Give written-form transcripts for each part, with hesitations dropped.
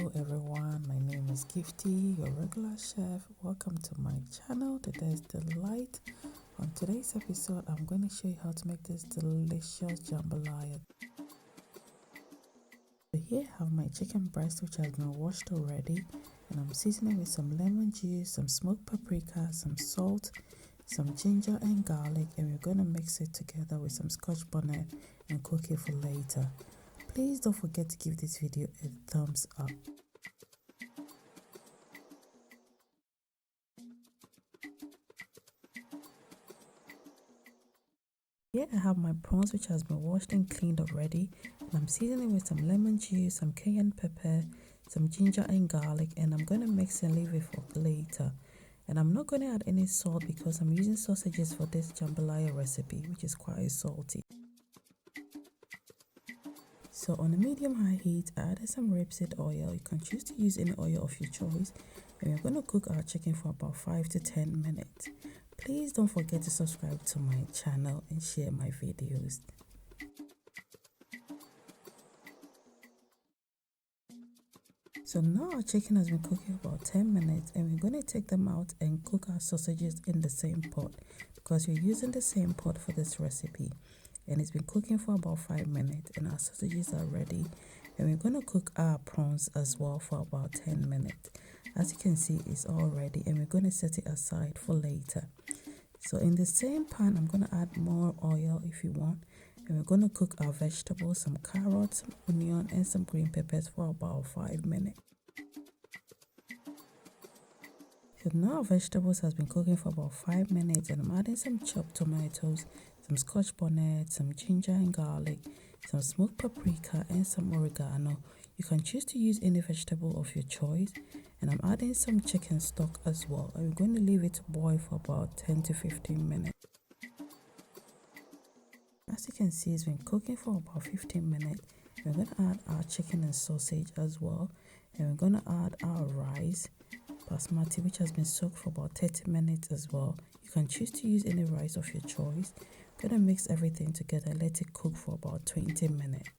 Hello everyone, my name is Gifty, your regular chef. Welcome to my channel, Today's Delight. On today's episode, I'm going to show you how to make this delicious jambalaya. So here I have my chicken breast which has been washed already, and I'm seasoning with some lemon juice, some smoked paprika, some salt, some ginger and garlic, and we're going to mix it together with some scotch bonnet and cook it for later. Please don't forget to give this video a thumbs up. Here I have my prawns which has been washed and cleaned already, and I'm seasoning with some lemon juice, some cayenne pepper, some ginger and garlic, and I'm going to mix and leave it for later. And I'm not going to add any salt because I'm using sausages for this jambalaya recipe, which is quite salty. So on a medium-high heat, I added some rapeseed oil. You can choose to use any oil of your choice. And we're going to cook our chicken for about 5 to 10 minutes. Please don't forget to subscribe to my channel and share my videos. So now our chicken has been cooking for about 10 minutes, and we're going to take them out and cook our sausages in the same pot because we're using the same pot for this recipe. And it's been cooking for about 5 minutes, and our sausages are ready, and we're going to cook our prawns as well for about 10 minutes. As you can see, it's all ready, and we're going to set it aside for later. So in the same pan, I'm going to add more oil if you want, and we're going to cook our vegetables, some carrots, some onion, and some green peppers for about 5 minutes. So now our vegetables has been cooking for about 5 minutes, and I'm adding some chopped tomatoes, some scotch bonnet, some ginger and garlic, some smoked paprika, and some oregano. You can choose to use any vegetable of your choice, and I'm adding some chicken stock as well, and we're going to leave it to boil for about 10 to 15 minutes. As you can see, it's been cooking for about 15 minutes. We're going to add our chicken and sausage as well, and we're going to add our rice, BASMATI, which has been soaked for about 30 minutes as well. You can choose to use any rice of your choice. We're going to mix everything together, let it cook for about 20 minutes.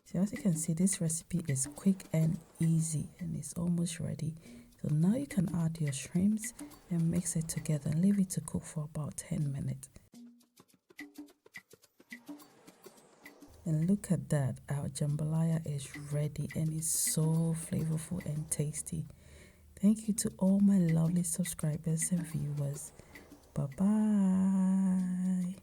So as you can see, this recipe is quick and easy, and it's almost ready. So now you can add your shrimps and mix it together and leave it to cook for about 10 minutes. And look at that, our jambalaya is ready, and it's so flavorful and tasty. Thank you to all my lovely subscribers and viewers. Bye bye.